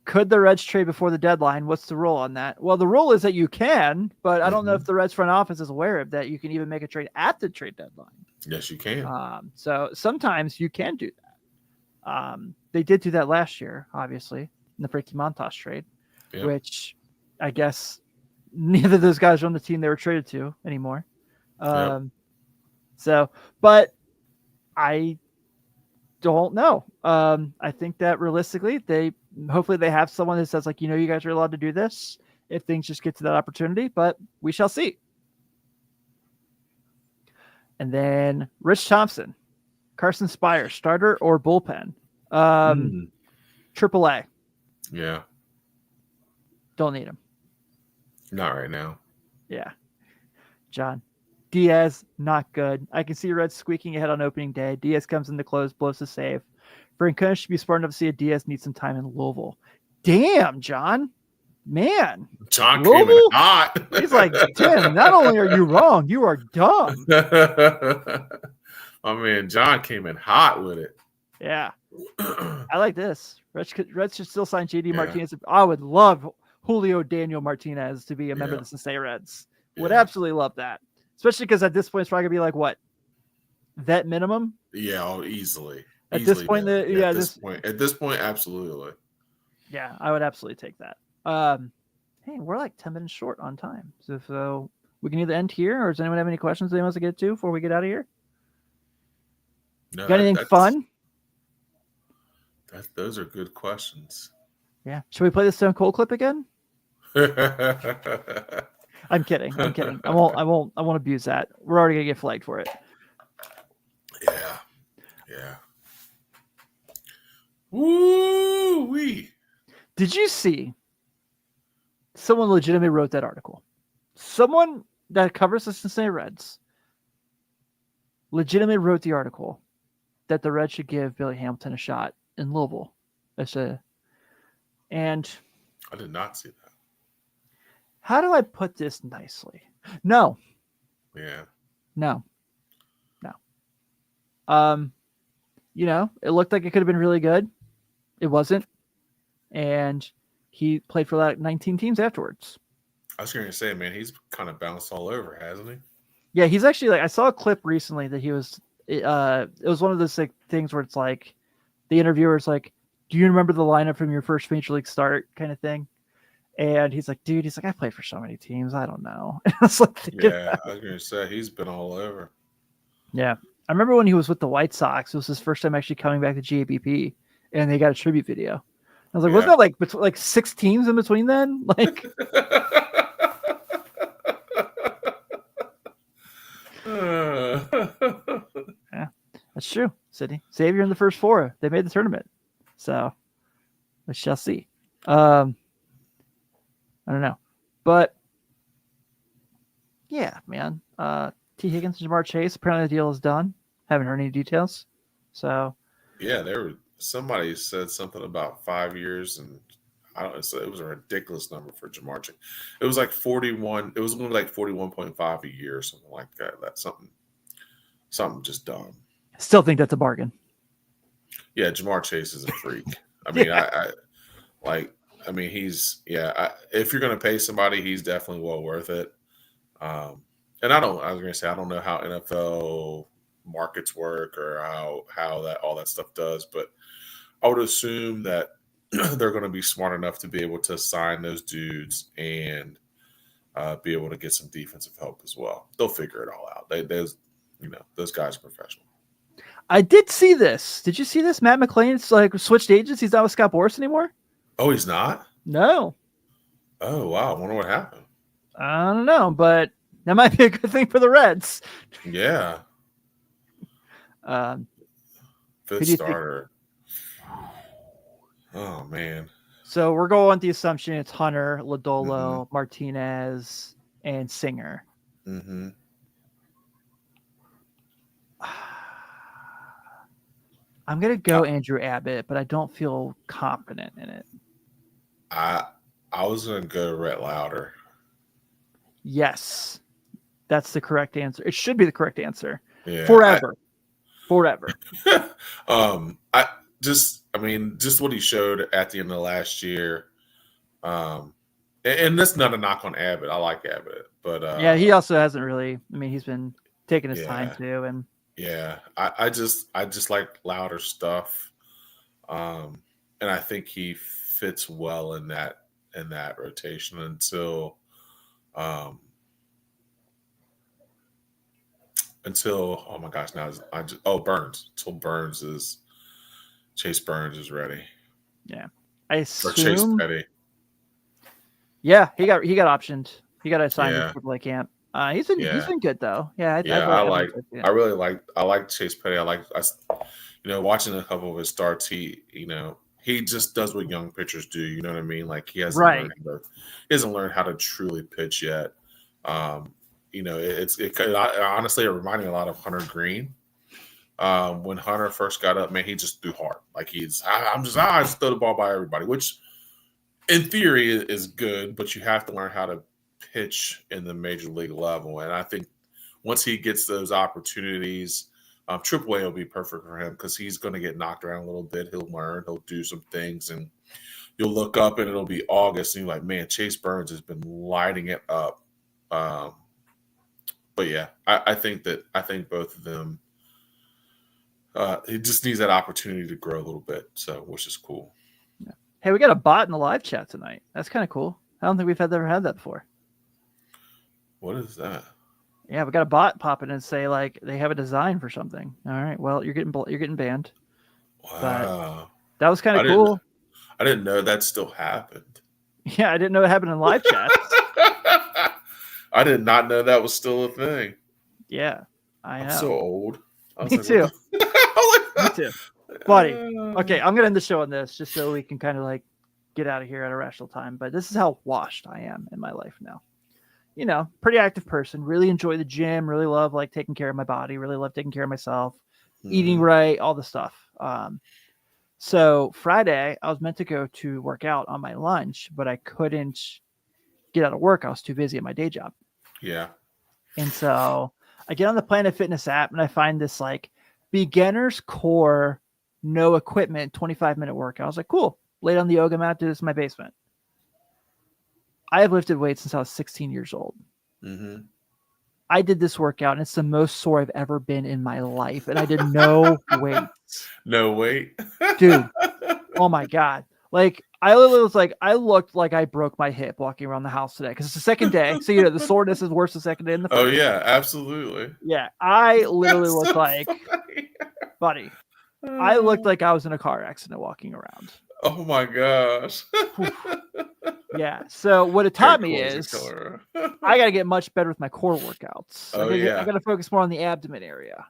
could the Reds trade before the deadline? What's the rule on that? Well, the rule is that you can, but I don't know if the Reds front office is aware of that. You can even make a trade at the trade deadline. Yes, you can. So sometimes you can do that. They did do that last year, obviously, in the Frankie Montas trade. Yep. Which I guess neither of those guys are on the team they were traded to anymore. So, but I don't know. I think that realistically, hopefully they have someone that says you guys are allowed to do this if things just get to that opportunity, but we shall see. And then Rich Thompson, Carson Spire, starter or bullpen? AAA. Yeah. Don't need him. Not right now. Yeah. John. Diaz, not good. I can see Reds squeaking ahead on opening day. Diaz comes in the close, blows the save. Francona should be smart enough to see a Diaz needs some time in Louisville. Damn, John. Man. John came in hot. He's like, Tim, not only are you wrong, you are dumb. My man, John came in hot with it. Yeah. I like this. Reds should still sign JD Martinez. I would love Julio Daniel Martinez to be a member of the Cincinnati Reds. Would absolutely love that. Especially because at this point, it's probably going to be like, what? vet minimum. Yeah, easily. At this point, at this point, absolutely. Yeah, I would absolutely take that. Hey, we're like 10 minutes short on time, so we can either end here, or does anyone have any questions they want to get to before we get out of here? No, Got anything fun? Those are good questions. Yeah. Should we play the Stone Cold clip again? I'm kidding. I won't abuse that. We're already gonna get flagged for it. Yeah. Woo-wee. Did you see? Someone legitimately wrote that article. Someone that covers the Cincinnati Reds legitimately wrote the article that the Reds should give Billy Hamilton a shot in Louisville. And I did not see that. How do I put this nicely? No. Yeah. No. It looked like it could have been really good. It wasn't. And he played for like 19 teams afterwards. I was going to say, man, he's kind of bounced all over, hasn't he? Yeah, he's actually like, I saw a clip recently that he was, it was one of those like things where it's like, the interviewer's like, do you remember the lineup from your first major league start kind of thing? And he's like, dude, I played for so many teams. I don't know. I was like, yeah, I was going to say, he's been all over. Yeah. I remember when he was with the White Sox, it was his first time actually coming back to GABP, and they got a tribute video. I was like, wasn't that like 6 teams in between then? Like, yeah, that's true. Sydney, Xavier in the first 4, they made the tournament. So we shall see. I don't know, but yeah, man. T. Higgins and Jamar Chase. Apparently, the deal is done. Haven't heard any details. So yeah, somebody said something about 5 years, and I don't know. So it was a ridiculous number for Jamar Chase. It was like 41. It was going to be like 41.5 a year or something like that. That's something just dumb. Still think that's a bargain. Yeah, Jamar Chase is a freak. I mean, I mean, if you're going to pay somebody, he's definitely well worth it. And I was going to say, I don't know how NFL markets work or how that all that stuff does, but I would assume that they're going to be smart enough to be able to sign those dudes and be able to get some defensive help as well. They'll figure it all out. Those guys are professional. I did see this. Did you see this? Matt McClain's like switched agents. He's not with Scott Boras anymore. Oh, he's not? No. Oh, wow. I wonder what happened. I don't know, but that might be a good thing for the Reds. Yeah. Fifth starter. Oh, man. So we're going with the assumption it's Hunter, Lodolo, Martinez, and Singer. Mm-hmm. I'm going to go Andrew Abbott, but I don't feel confident in it. I was going to go Rhett Lauder. Yes. That's the correct answer. It should be the correct answer. Yeah, Forever. Just what he showed at the end of last year. And that's not a knock on Abbott. I like Abbott, but yeah, he also hasn't really. I mean, he's been taking his time too, and yeah, I just like Lauder stuff, and I think he fits well in that rotation until oh my gosh, now Burns until Chase Burns is ready. Yeah, I assume. Or Chase Petty. Yeah, he got optioned. He got assigned to play camp. He's been good though. Yeah, I really like Chase Petty. I watching a couple of his starts. He just does what young pitchers do. You know what I mean? Like he hasn't learned how to truly pitch yet. Honestly, it reminded me a lot of Hunter Green. When Hunter first got up, man, he just threw hard. Like I just throw the ball by everybody, which in theory is good, but you have to learn how to pitch in the major league level. And I think once he gets those opportunities, AAA will be perfect for him because he's going to get knocked around a little bit. He'll learn, he'll do some things, and you'll look up and it'll be August, and you're like, man, Chase Burns has been lighting it up. But yeah, I think both of them He just needs that opportunity to grow a little bit, so which is cool. Yeah. Hey, we got a bot in the live chat tonight. That's kind of cool. I don't think we've ever had that before. What is that? Yeah, we got a bot pop in and say like they have a design for something. All right, well you're getting banned. Wow, But that was kind of I cool. I didn't know that still happened. Yeah, I didn't know it happened in live chat. I did not know that was still a thing. Yeah, I I'm know. so old. I was Me like, too. what the- Me too. Buddy. Okay, I'm gonna end the show on this just so we can kind of like get out of here at a rational time. But this is how washed I am in my life now. You know, pretty active person. Really enjoy the gym. Really love like taking care of my body. Really love taking care of myself. Eating right, all the stuff. So Friday, I was meant to go to work out on my lunch, but I couldn't get out of work. I was too busy at my day job. Yeah. And so I get on the Planet Fitness app and I find this like beginner's core, no equipment, 25-minute workout. I was like, cool. Laid on the yoga mat, do this in my basement. I have lifted weights since I was 16 years old. Mm-hmm. I did this workout and it's the most sore I've ever been in my life. And I did no weights. No weight. Dude. Oh my God. Like I literally was like, I looked like I broke my hip walking around the house today because it's the second day. So, you know, the soreness is worse the second day than the first. Oh, yeah, absolutely. Yeah. I literally looked so like, funny. buddy, I looked like I was in a car accident walking around. Oh my gosh. Yeah. So what it taught me is killer. I got to get much better with my core workouts. Oh, I got to focus more on the abdomen area.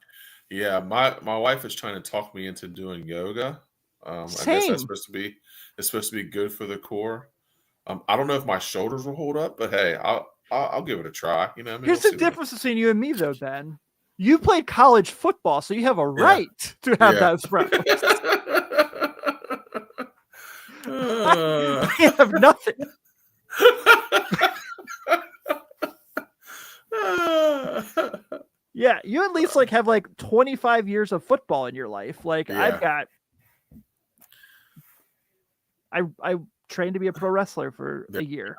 Yeah, my wife is trying to talk me into doing yoga. I guess Same. it's supposed to be good for the core. I don't know if my shoulders will hold up, but hey, I'll give it a try. You know, what I mean, Here's we'll the see difference between you and me, though, Ben. You played college football, so you have a right to have that spread. I have nothing. Yeah, you at least like have like 25 years of football in your life. Like I've got. I trained to be a pro wrestler for a year.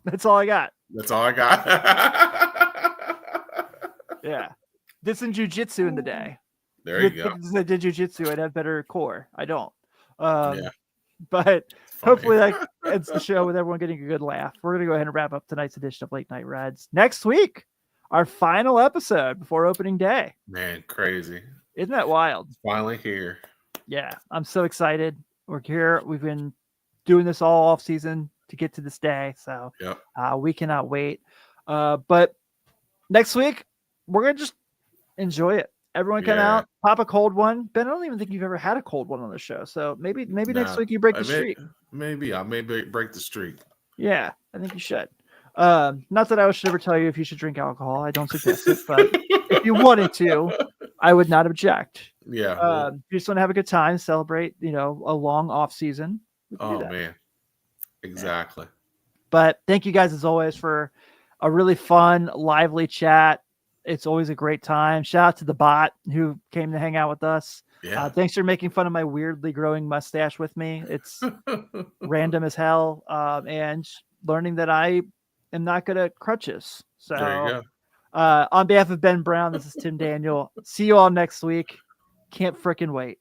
That's all I got. That's all I got. Yeah. Did some jujitsu in the day. There you go. If I did jujitsu, I'd have better core. I don't. Yeah. But hopefully that ends the show with everyone getting a good laugh. We're going to go ahead and wrap up tonight's edition of Late Night Reds. Next week, our final episode before opening day. Man, crazy. Isn't that wild? Finally here. Yeah, I'm so excited. We're here. We've been doing this all off season to get to this day. So we cannot wait. But next week, we're going to just enjoy it. Everyone come out, pop a cold one. Ben, I don't even think you've ever had a cold one on the show. So maybe next week you break the streak. Maybe I may break the streak. Yeah, I think you should. Not that I should ever tell you if you should drink alcohol. I don't suggest it, but if you wanted to, I would not object. Yeah. If you just want to have a good time, celebrate, a long off season. Oh man. Exactly. Yeah. But thank you guys as always for a really fun, lively chat. It's always a great time. Shout out to the bot who came to hang out with us. Yeah. Thanks for making fun of my weirdly growing mustache with me. It's random as hell. And learning that I am not good at crutches. So there you go. On behalf of Ben Brown, this is Tim Daniel. See you all next week. Can't frickin' wait.